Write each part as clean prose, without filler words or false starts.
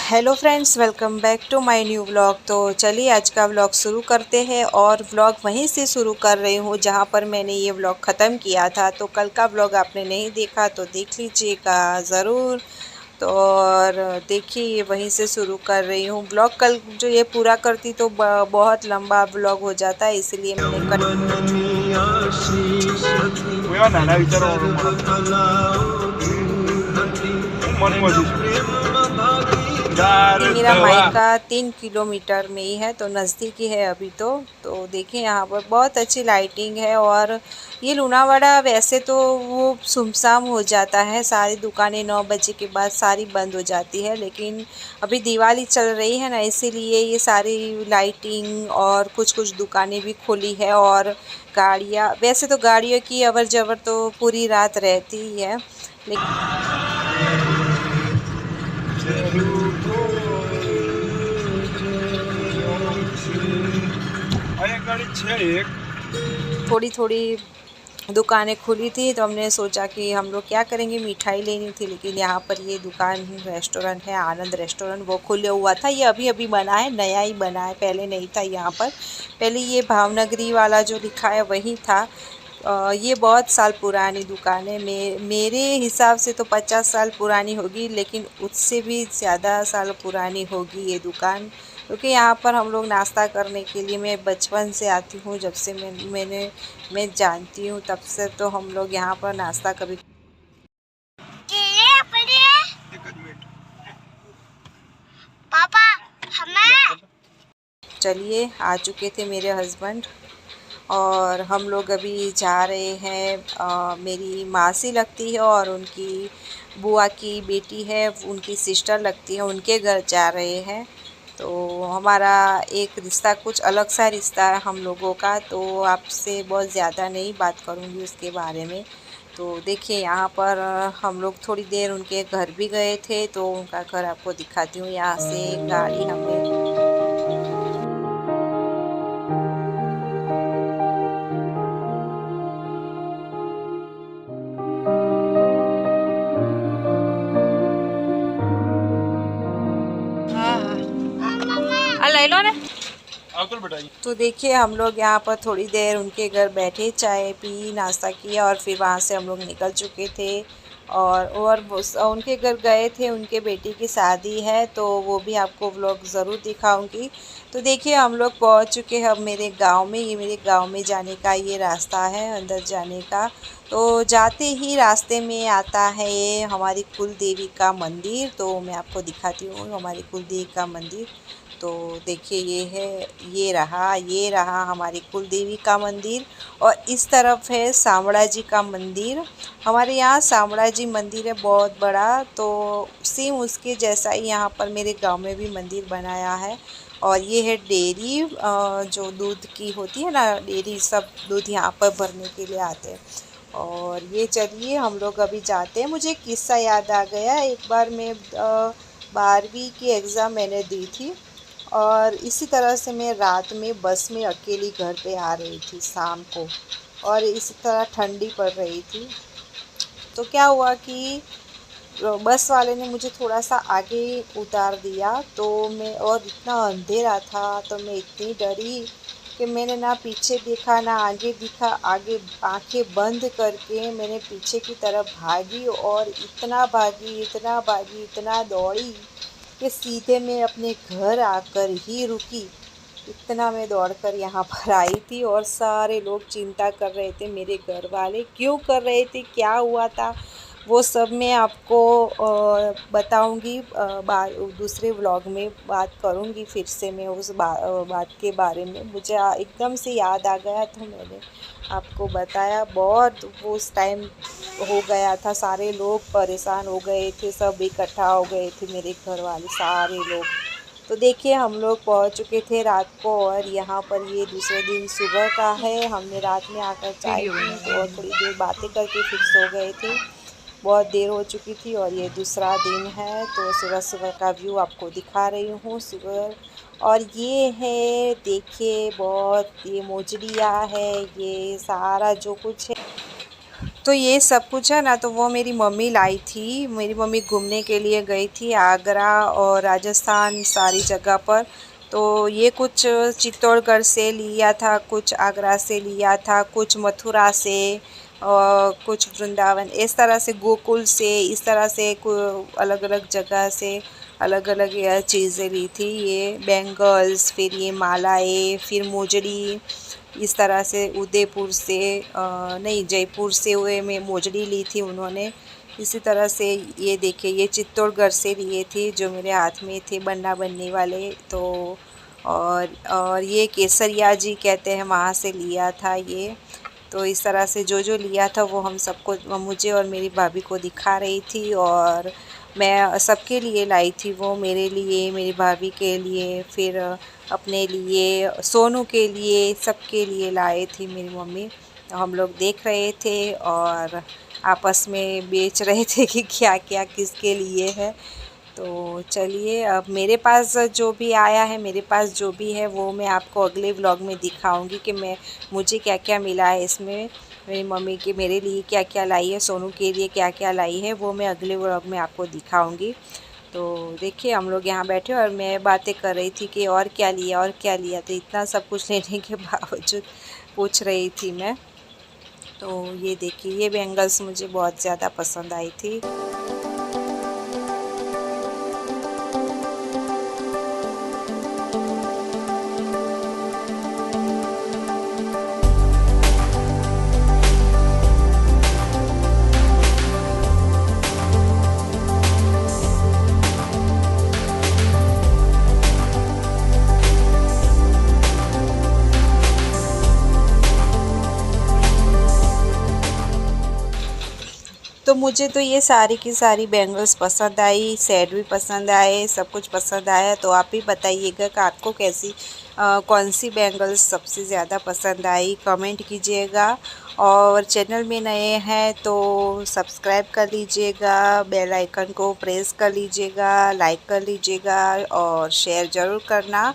Hello friends, welcome back to my new vlog. तो चलिए आज का व्लॉग शुरू करते हैं और व्लॉग वहीं से शुरू कर रही हूँ जहाँ पर मैंने ये व्लॉग ख़त्म किया था। तो कल का व्लॉग आपने नहीं देखा तो देख लीजिएगा ज़रूर। तो और देखिए ये वहीं से शुरू कर रही हूँ व्लॉग। कल जो ये पूरा करती तो बहुत लंबा व्लॉग हो जाता है, इसलिए मैंने मेरा मायका 3 किलोमीटर में ही है, तो नज़दीक ही है अभी तो देखिए यहाँ पर बहुत अच्छी लाइटिंग है। और ये लूनावाड़ा वैसे तो वो सुमसाम हो जाता है, सारी दुकानें 9 बजे के बाद सारी बंद हो जाती है, लेकिन अभी दिवाली चल रही है ना, इसीलिए ये सारी लाइटिंग और कुछ कुछ दुकानें भी खुली है। और गाड़ियाँ, वैसे तो गाड़ियों की अवर जवर तो पूरी रात रहती ही है, थोड़ी थोड़ी दुकानें खुली थी। तो हमने सोचा कि हम लोग क्या करेंगे, मिठाई लेनी थी, लेकिन यहाँ पर ये दुकान रेस्टोरेंट है, आनंद रेस्टोरेंट, वो खुले हुआ था। ये अभी अभी बना है, नया ही बना है, पहले नहीं था यहाँ पर। पहले ये भावनगरी वाला जो लिखा है वही था। ये बहुत साल पुरानी दुकान है, मेरे हिसाब से तो 50 साल पुरानी होगी, लेकिन उससे भी ज़्यादा साल पुरानी होगी ये दुकान। क्योंकि यहाँ पर हम लोग नाश्ता करने के लिए, मैं बचपन से आती हूँ, जब से मैं जानती हूँ तब से तो हम लोग यहाँ पर नाश्ता कभी। पापा हमें चलिए, आ चुके थे मेरे हस्बैंड और हम लोग अभी जा रहे हैं। मेरी मासी लगती है और उनकी बुआ की बेटी है, उनकी सिस्टर लगती है, उनके घर जा रहे हैं। तो हमारा एक रिश्ता कुछ अलग सा रिश्ता है हम लोगों का, तो आपसे बहुत ज़्यादा नहीं बात करूँगी उसके बारे में। तो देखिए यहाँ पर हम लोग थोड़ी देर उनके घर भी गए थे, तो उनका घर आपको दिखाती हूँ। यहाँ से गाड़ी हमने ले लो ना। तो देखिए हम लोग यहाँ पर थोड़ी देर उनके घर बैठे, चाय पी, नाश्ता किया और फिर वहाँ से हम लोग निकल चुके थे। और उनके घर गए थे, उनके बेटी की शादी है, तो वो भी आपको व्लॉग ज़रूर दिखाऊंगी। तो देखिए हम लोग पहुँच चुके हैं अब मेरे गांव में। ये मेरे गांव में जाने का ये रास्ता है, अंदर जाने का। तो जाते ही रास्ते में आता है ये हमारी कुल देवी का मंदिर। तो मैं आपको दिखाती हूँ हमारी कुल देवी का मंदिर। तो देखिए ये रहा हमारी कुल देवी का मंदिर। और इस तरफ है शामड़ा जी का मंदिर। हमारे यहाँ शामड़ा जी मंदिर है बहुत बड़ा, तो सेम उसके जैसा ही यहाँ पर मेरे गांव में भी मंदिर बनाया है। और ये है डेयरी, जो दूध की होती है ना डेयरी, सब दूध यहाँ पर भरने के लिए आते हैं। और ये चलिए हम लोग अभी जाते हैं। मुझे किस्सा याद आ गया, एक बार मैं 12वीं की एग्ज़ाम मैंने दी थी और इसी तरह से मैं रात में बस में अकेली घर पे आ रही थी शाम को, और इसी तरह ठंडी पड़ रही थी। तो क्या हुआ कि बस वाले ने मुझे थोड़ा सा आगे उतार दिया, तो मैं, और इतना अंधेरा था तो मैं इतनी डरी कि मैंने ना पीछे देखा ना आगे दिखा। आगे आंखें बंद करके मैंने पीछे की तरफ भागी और इतना दौड़ी कि सीधे मैं अपने घर आकर ही रुकी। इतना मैं दौड़कर यहाँ पर आई थी और सारे लोग चिंता कर रहे थे, मेरे घर वाले क्यों कर रहे थे, क्या हुआ था, वो सब मैं आपको बताऊंगी। दूसरे व्लॉग में बात करूंगी फिर से मैं उस बात के बारे में। मुझे एकदम से याद आ गया तो मैंने आपको बताया। बहुत वो उस टाइम हो गया था, सारे लोग परेशान हो गए थे, सब इकट्ठा हो गए थे, मेरे घर वाले सारे लोग। तो देखिए हम लोग पहुंच चुके थे रात को, और यहाँ पर ये दूसरे दिन सुबह का है। हमने रात में आकर चाय पी और थोड़ी देर बातें करके फिर सो गए थे, बहुत देर हो चुकी थी। और ये दूसरा दिन है, तो सुबह सुबह का व्यू आपको दिखा रही हूँ सुबह। और ये है देखिए, बहुत ये मोजड़िया है, ये सारा जो कुछ है। तो ये सब कुछ है ना, तो वो मेरी मम्मी लाई थी। मेरी मम्मी घूमने के लिए गई थी आगरा और राजस्थान सारी जगह पर। तो ये कुछ चित्तौड़गढ़ से लिया था, कुछ आगरा से लिया था, कुछ मथुरा से और कुछ वृंदावन, इस तरह से गोकुल से, इस तरह से अलग अलग जगह से अलग अलग यह चीज़ें ली थी। ये बैंगल्स, फिर ये मालाएँ, फिर मोजड़ी, इस तरह से उदयपुर से नहीं जयपुर से हुए में मोजड़ी ली थी उन्होंने। इसी तरह से ये देखिए ये चित्तौड़गढ़ से लिए थे जो मेरे हाथ में थे बन्ना बनने वाले। तो और ये केसरिया जी कहते हैं, वहाँ से लिया था ये। तो इस तरह से जो लिया था वो हम सबको, मुझे और मेरी भाभी को दिखा रही थी। और मैं सबके लिए लाई थी, वो मेरे लिए, मेरी भाभी के लिए, फिर अपने लिए, सोनू के लिए, सबके लिए लाए थी मेरी मम्मी। तो हम लोग देख रहे थे और आपस में बेच रहे थे कि क्या क्या किसके लिए है। तो चलिए, अब मेरे पास जो भी आया है, मेरे पास जो भी है वो मैं आपको अगले व्लॉग में दिखाऊंगी कि मुझे क्या क्या मिला है इसमें। मेरी मम्मी के मेरे लिए क्या क्या लाई है, सोनू के लिए क्या क्या लाई है, वो मैं अगले व्लॉग में आपको दिखाऊंगी। तो देखिए हम लोग यहाँ बैठे और मैं बातें कर रही थी कि और क्या लिया और क्या लिया। तो इतना सब कुछ लेने के बावजूद पूछ रही थी मैं। तो ये देखिए ये बैंगल्स मुझे बहुत ज़्यादा पसंद आई थी। तो मुझे तो ये सारी की सारी बैंगल्स पसंद आई, सेट भी पसंद आए, सब कुछ पसंद आया। तो आप ही बताइएगा कि आपको कौन सी बैंगल्स सबसे ज़्यादा पसंद आई, कमेंट कीजिएगा। और चैनल में नए हैं तो सब्सक्राइब कर लीजिएगा, बेल आइकन को प्रेस कर लीजिएगा, लाइक कर लीजिएगा और शेयर ज़रूर करना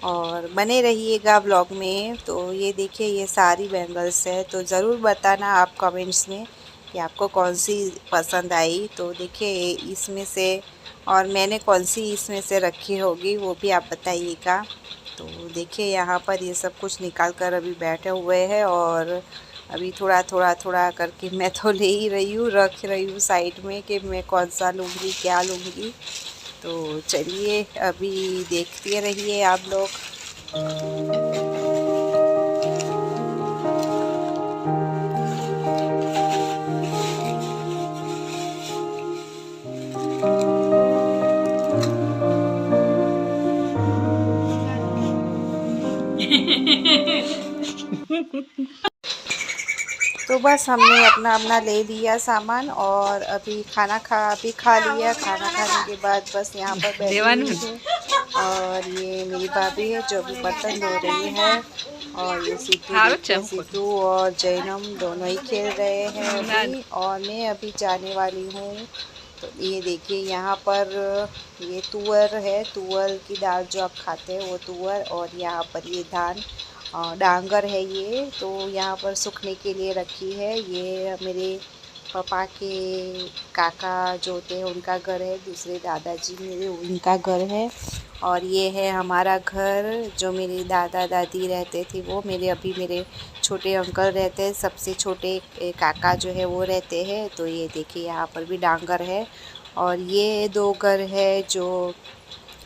और बने रहिएगा ब्लॉग में। तो ये देखिए ये सारी बैंगल्स है, तो ज़रूर बताना आप कमेंट्स में कि आपको कौन सी पसंद आई। तो देखिए इसमें से, और मैंने कौन सी इसमें से रखी होगी वो भी आप बताइएगा। तो देखिए यहाँ पर ये सब कुछ निकाल कर अभी बैठे हुए हैं और अभी थोड़ा थोड़ा थोड़ा करके मैं तो ले ही रही हूँ, रख रही हूँ साइड में कि मैं कौन सा लूँगी, क्या लूँगी। तो चलिए अभी देखते रहिए आप लोग। तो बस हमने अपना अपना ले लिया सामान और अभी खा लिया। खाना खाने के बाद बस यहाँ पर बैठे हुए थे। और ये मेरी भाभी है जो भी बर्तन धो रही है। और ये सीतू और जैनम दोनों ही खेल रहे हैं अभी। और मैं अभी जाने वाली हूँ। तो ये देखिए यहाँ पर ये तुअर है, तुअर की दाल जो आप खाते हैं वो तुअर। और यहाँ पर ये डांगर है ये। तो यहाँ पर सूखने के लिए रखी है। ये मेरे पापा के काका जो थे उनका घर है, दूसरे दादाजी मेरे उनका घर है। और ये है हमारा घर जो मेरे दादा दादी रहते थे वो, मेरे छोटे अंकल रहते हैं, सबसे छोटे काका जो है वो रहते हैं। तो ये देखिए यहाँ पर भी डांगर है। और ये 2 घर है जो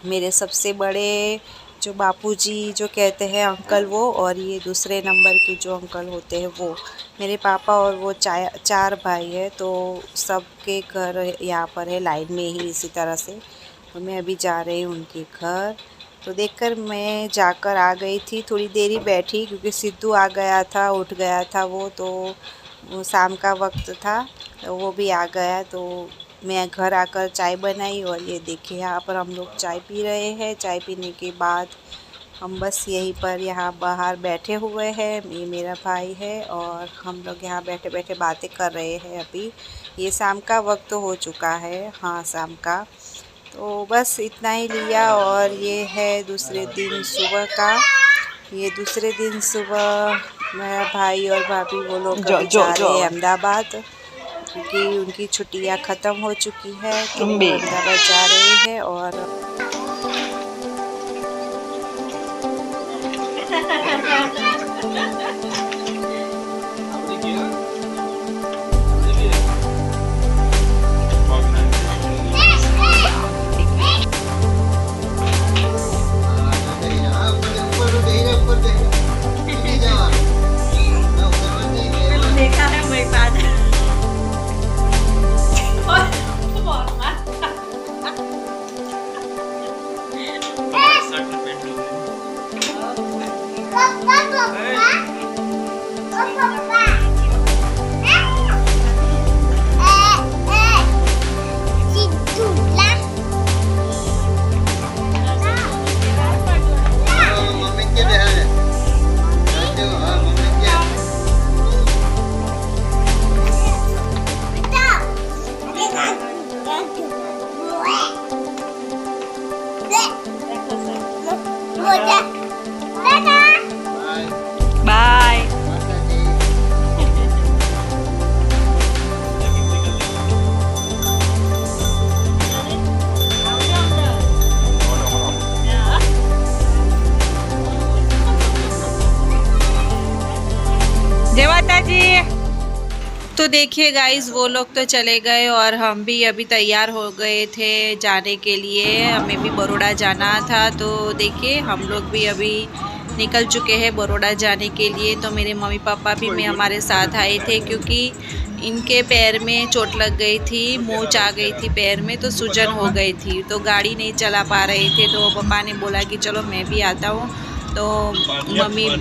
मेरे सबसे बड़े जो बापूजी जो कहते हैं अंकल वो, और ये दूसरे नंबर के जो अंकल होते हैं वो मेरे पापा। और वो 4 भाई है। तो सबके घर यहाँ पर है लाइन में ही इसी तरह से। तो मैं अभी जा रही हूँ उनके घर। तो देखकर मैं जाकर आ गई थी, थोड़ी देर ही बैठी क्योंकि सिद्धू आ गया था, उठ गया था वो। तो वो शाम का वक्त था तो वो भी आ गया। तो मैं घर आकर चाय बनाई और ये देखिए यहाँ पर हम लोग चाय पी रहे हैं। चाय पीने के बाद हम बस यहीं पर यहाँ बाहर बैठे हुए हैं। ये मेरा भाई है और हम लोग यहाँ बैठे बैठे बातें कर रहे हैं। अभी ये शाम का वक्त हो चुका है, हाँ शाम का। तो बस इतना ही लिया। और ये है दूसरे दिन सुबह का, ये दूसरे दिन सुबह मेरा भाई और भाभी वो लोग जा रहे हैं अहमदाबाद, क्योंकि उनकी छुट्टियां ख़त्म हो चुकी है तो अहमदाबाद जा रहे हैं। और देखा है मेरे पास बाय। जय माता जी। तो देखिए गाइस, वो लोग तो चले गए और हम भी अभी तैयार हो गए थे जाने के लिए। हमें भी बड़ौदा जाना था, तो देखिए हम लोग भी अभी निकल चुके हैं बड़ौदा जाने के लिए। तो मेरे मम्मी पापा भी में हमारे साथ आए थे, क्योंकि इनके पैर में चोट लग गई थी, मोच आ गई थी पैर में, तो सूजन हो गई थी, तो गाड़ी नहीं चला पा रहे थे। तो पापा ने बोला कि चलो मैं भी आता हूँ। तो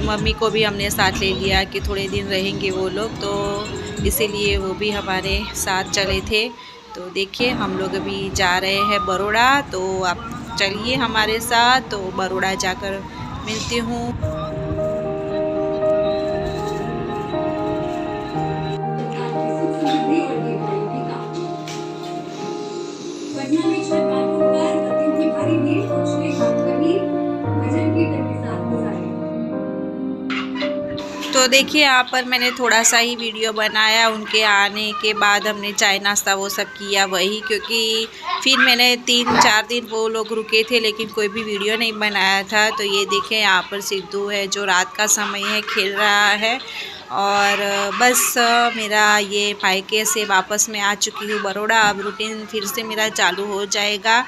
मम्मी को भी हमने साथ ले लिया कि थोड़े दिन रहेंगे वो लोग, तो इसीलिए वो भी हमारे साथ चले थे। तो देखिए हम लोग अभी जा रहे हैं बड़ौदा, तो आप चलिए हमारे साथ। तो बड़ौदा जाकर मिलती हूँ। तो देखिए यहाँ पर मैंने थोड़ा सा ही वीडियो बनाया। उनके आने के बाद हमने चाय नाश्ता वो सब किया वही, क्योंकि फिर मैंने 3-4 दिन वो लोग रुके थे, लेकिन कोई भी वीडियो नहीं बनाया था। तो ये देखें यहाँ पर सिद्धू है जो रात का समय है खेल रहा है। और बस मेरा ये मायके से वापस मैं आ चुकी हूँ बड़ौदा। अब रूटीन फिर से मेरा चालू हो जाएगा।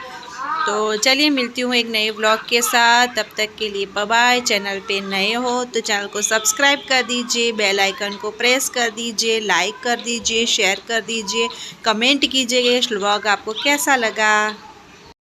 तो चलिए मिलती हूँ एक नए व्लॉग के साथ। तब तक के लिए बाय बाय। चैनल पे नए हो तो चैनल को सब्सक्राइब कर दीजिए, बेल आइकन को प्रेस कर दीजिए, लाइक कर दीजिए, शेयर कर दीजिए, कमेंट कीजिए व्लॉग आपको कैसा लगा।